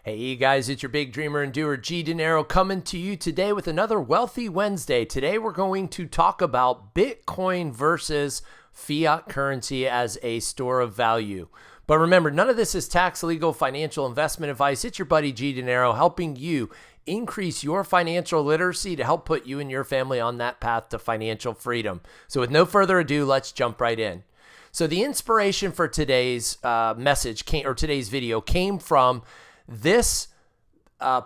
Hey you guys, it's your big dreamer and doer G Dinero coming to you today with another Wealthy Wednesday. Today we're going to talk about Bitcoin versus fiat currency as a store of value. But remember, none of this is tax, legal, financial investment advice. It's your buddy G Dinero helping you increase your financial literacy to help put you and your family on that path to financial freedom. So with no further ado, let's jump right in. So the inspiration for today's today's video came from this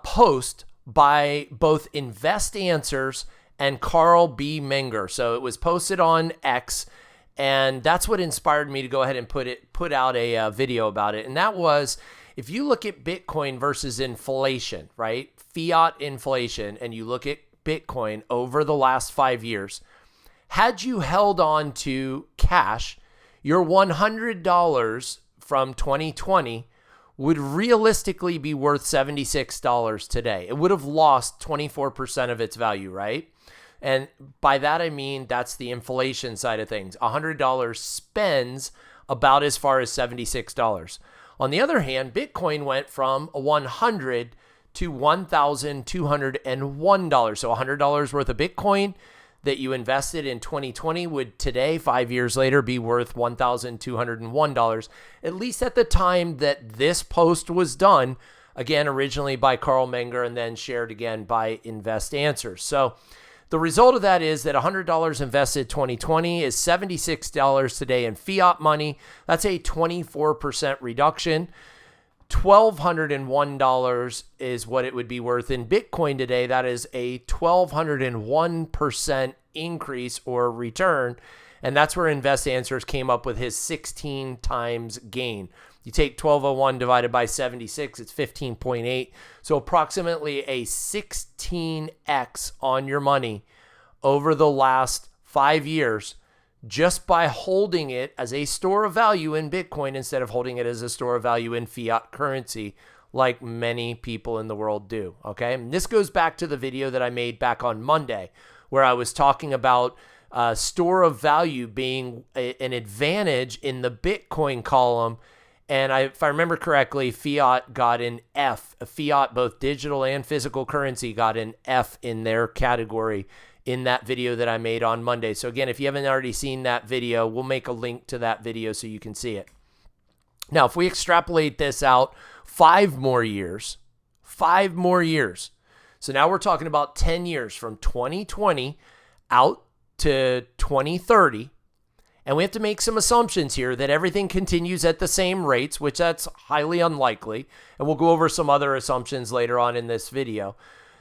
post by both Invest Answers and Carl B. Menger. So it was posted on X, and that's what inspired me to go ahead and put out a video about it. And that was, if you look at Bitcoin versus inflation, right? Fiat inflation, and you look at Bitcoin over the last 5 years, had you held on to cash, your $100 from 2020 would realistically be worth $76 today. It would have lost 24% of its value, right? And by that, I mean, that's the inflation side of things. $100 spends about as far as $76. On the other hand, Bitcoin went from $100 to $1,201. So $100 worth of Bitcoin that you invested in 2020 would today, 5 years later, be worth $1,201, at least at the time that this post was done, again, originally by Carl Menger and then shared again by Invest Answers. So the result of that is that $100 invested 2020 is $76 today in fiat money. That's a 24% reduction. $1,201 is what it would be worth in Bitcoin today. That is a 1,201% increase or return. And that's where Invest Answers came up with his 16 times gain. You take 1,201 divided by 76, it's 15.8. So approximately a 16x on your money over the last 5 years, just by holding it as a store of value in Bitcoin instead of holding it as a store of value in fiat currency like many people in the world do, okay? And this goes back to the video that I made back on Monday where I was talking about store of value being an advantage in the Bitcoin column. And if I remember correctly, fiat got an F. Fiat, both digital and physical currency, got an F in their category in that video that I made on Monday. So again, if you haven't already seen that video, we'll make a link to that video so you can see it. Now, if we extrapolate this out 5 more years, so now we're talking about 10 years from 2020 out to 2030. And we have to make some assumptions here that everything continues at the same rates, which that's highly unlikely. And we'll go over some other assumptions later on in this video.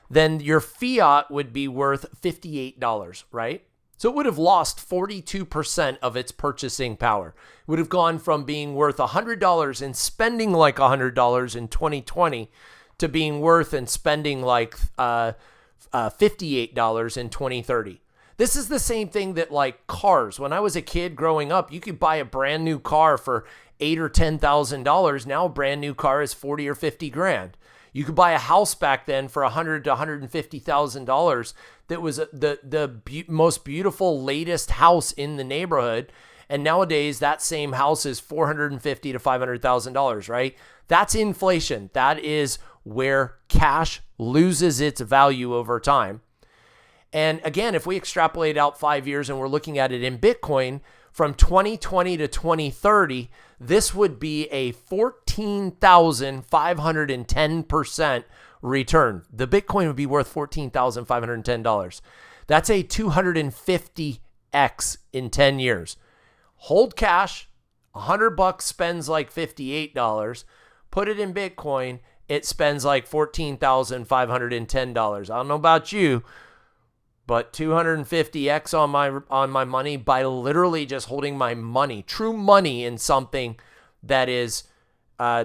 Then your fiat would be worth $58, right? So it would have lost 42% of its purchasing power. It would have gone from being worth $100 and spending like $100 in 2020 to being worth and spending like $58 in 2030. This is the same thing that like cars. When I was a kid growing up, you could buy a brand new car for $8,000 or $10,000. Now a brand new car is $40,000 or $50,000. You could buy a house back then for $100,000 to $150,000 that was the most beautiful, latest house in the neighborhood. And nowadays, that same house is $450,000 to $500,000, right? That's inflation. That is where cash loses its value over time. And again, if we extrapolate out 5 years and we're looking at it in Bitcoin, from 2020 to 2030, this would be a 14,510% return. The Bitcoin would be worth $14,510. That's a 250x in 10 years. Hold cash, $100 spends like $58. Put it in Bitcoin, it spends like $14,510. I don't know about you, but 250x on my money by literally just holding my money, true money, in something that is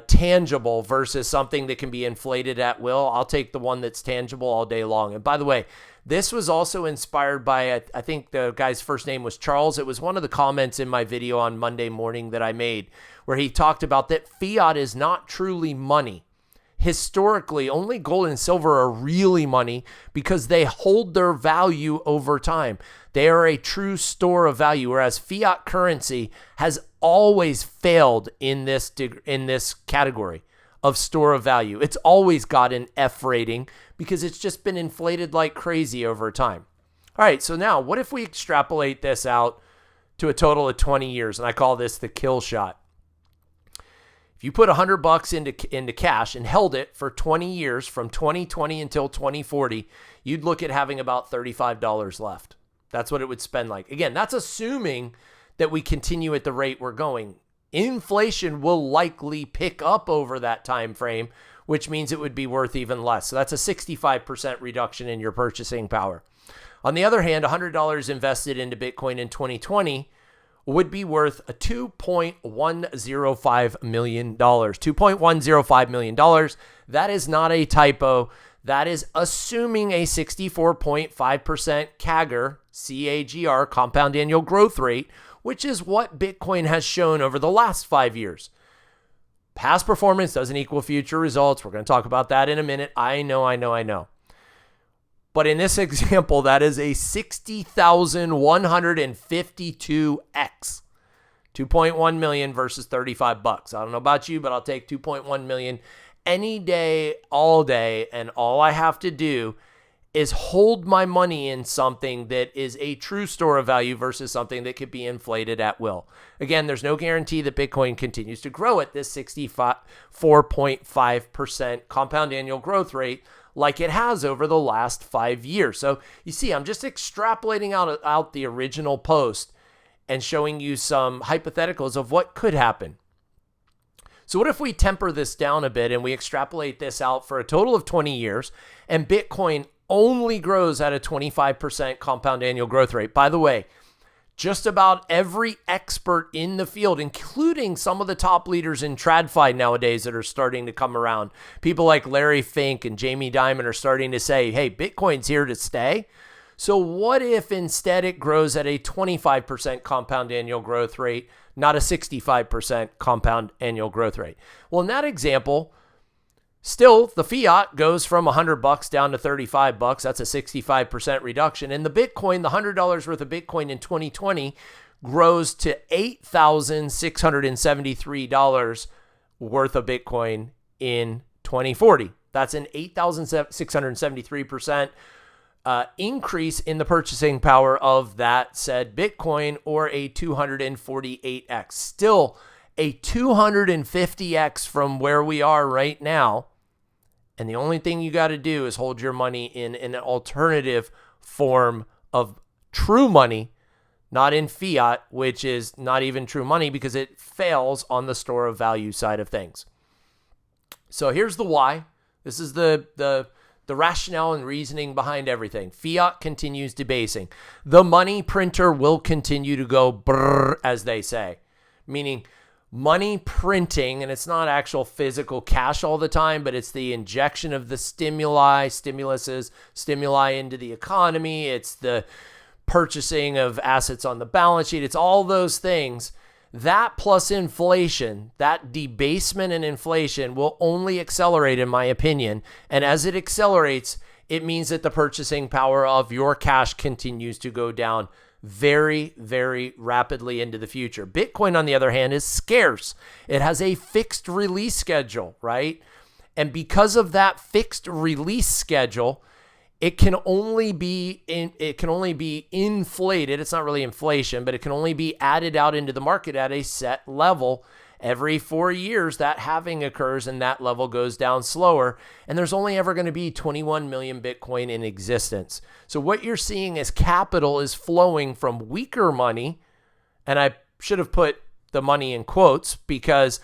tangible versus something that can be inflated at will. I'll take the one that's tangible all day long. And by the way, this was also inspired by, I think the guy's first name was Charles. It was one of the comments in my video on Monday morning that I made where he talked about that fiat is not truly money. Historically, only gold and silver are really money because they hold their value over time. They are a true store of value, whereas fiat currency has always failed in this category. of store of value. It's always got an F rating because it's just been inflated like crazy over time. All right, so now what if we extrapolate this out to a total of 20 years, and I call this the kill shot. If you put $100 into cash and held it for 20 years, from 2020 until 2040, you'd look at having about $35 left. That's what it would spend like. Again, that's assuming that we continue at the rate we're going. Inflation will likely pick up over that time frame, which means it would be worth even less. So that's a 65% reduction in your purchasing power. On the other hand, $100 invested into Bitcoin in 2020 would be worth a $2.105 million. $2.105 million. That is not a typo. That is assuming a 64.5% CAGR, C-A-G-R, compound annual growth rate, which is what Bitcoin has shown over the last 5 years. Past performance doesn't equal future results. We're going to talk about that in a minute. I know. But in this example, that is a 60,152x. 2.1 million versus $35. I don't know about you, but I'll take 2.1 million any day, all day. And all I have to do is hold my money in something that is a true store of value versus something that could be inflated at will. Again, there's no guarantee that Bitcoin continues to grow at this 64.5% compound annual growth rate like it has over the last 5 years. So you see, I'm just extrapolating out the original post and showing you some hypotheticals of what could happen. So what if we temper this down a bit and we extrapolate this out for a total of 20 years and Bitcoin only grows at a 25% compound annual growth rate? By the way, just about every expert in the field, including some of the top leaders in TradFi nowadays that are starting to come around, people like Larry Fink and Jamie Dimon are starting to say, hey, Bitcoin's here to stay. So what if instead it grows at a 25% compound annual growth rate, not a 65% compound annual growth rate? Well, in that example, still, the fiat goes from $100 down to $35. That's a 65% reduction. And the Bitcoin, the $100 worth of Bitcoin in 2020 grows to $8,673 worth of Bitcoin in 2040. That's an 8,673% increase in the purchasing power of that said Bitcoin, or a 248x. Still a 250x from where we are right now. And the only thing you got to do is hold your money in an alternative form of true money, not in fiat, which is not even true money because it fails on the store of value side of things. So here's the why. This is the rationale and reasoning behind everything. Fiat continues debasing. The money printer will continue to go brrr, as they say, meaning money printing, and it's not actual physical cash all the time, but it's the injection of the stimuli into the economy. It's the purchasing of assets on the balance sheet. It's all those things. That plus inflation, that debasement and inflation will only accelerate, in my opinion. And as it accelerates, it means that the purchasing power of your cash continues to go down very, very rapidly into the future. Bitcoin, on the other hand, is scarce. It has a fixed release schedule, right? And because of that fixed release schedule, it can only be inflated. It's not really inflation, but it can only be added out into the market at a set level. Every 4 years, that halving occurs and that level goes down slower. And there's only ever going to be 21 million Bitcoin in existence. So what you're seeing is capital is flowing from weaker money. And I should have put the money in quotes because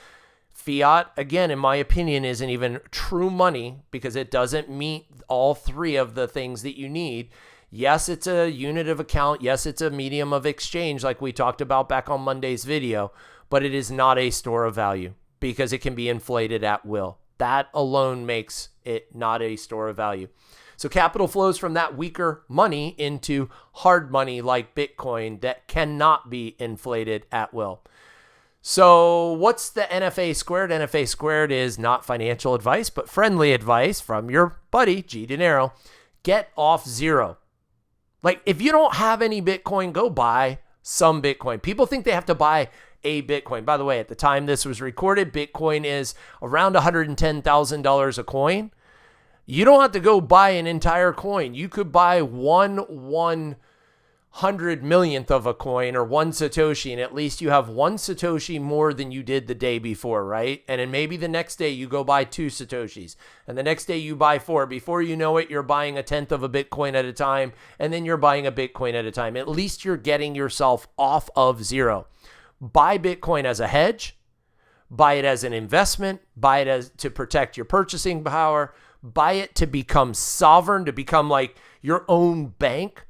fiat, again, in my opinion, isn't even true money because it doesn't meet all three of the things that you need. Yes, it's a unit of account. Yes, it's a medium of exchange like we talked about back on Monday's video, but it is not a store of value because it can be inflated at will. That alone makes it not a store of value. So capital flows from that weaker money into hard money like Bitcoin that cannot be inflated at will. So what's the NFA squared? NFA squared is not financial advice, but friendly advice from your buddy, G Dinero. Get off zero. Like if you don't have any Bitcoin, go buy some Bitcoin. People think they have to buy a Bitcoin. By the way, at the time this was recorded, Bitcoin is around $110,000 a coin. You don't have to go buy an entire coin. You could buy 1/100 millionth of a coin, or 1 Satoshi, and at least you have 1 Satoshi more than you did the day before, right? And then maybe the next day you go buy 2 Satoshis, and the next day you buy 4. Before you know it, you're buying 1/10 of a Bitcoin at a time, and then you're buying a Bitcoin at a time. At least you're getting yourself off of zero. Buy Bitcoin as a hedge, buy it as an investment, buy it as to protect your purchasing power, buy it to become sovereign, to become like your own bank,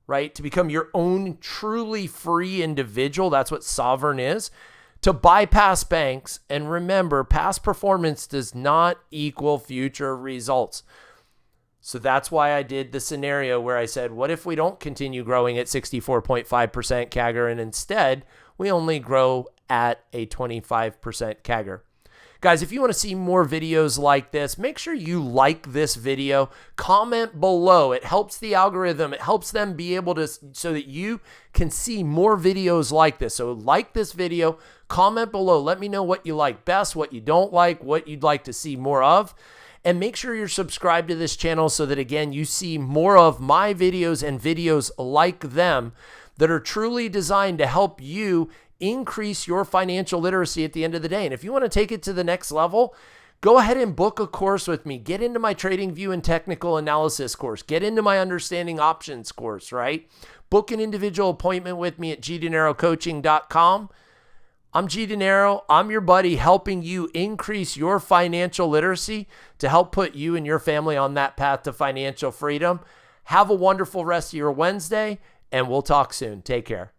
right? To become your own truly free individual. That's what sovereign is. To bypass banks. And remember, past performance does not equal future results. So that's why I did the scenario where I said, what if we don't continue growing at 64.5% CAGR and instead we only grow at a 25% CAGR? Guys, if you want to see more videos like this, make sure you like this video, comment below. It helps the algorithm. It helps them be able to, so that you can see more videos like this. So like this video, comment below. Let me know what you like best, what you don't like, what you'd like to see more of. And make sure you're subscribed to this channel so that, again, you see more of my videos and videos like them that are truly designed to help you increase your financial literacy at the end of the day. And if you want to take it to the next level, go ahead and book a course with me. Get into my TradingView and technical analysis course. Get into my understanding options course, right? Book an individual appointment with me at gdinerocoaching.com. I'm G Dinero. I'm your buddy helping you increase your financial literacy to help put you and your family on that path to financial freedom. Have a wonderful rest of your Wednesday, and we'll talk soon. Take care.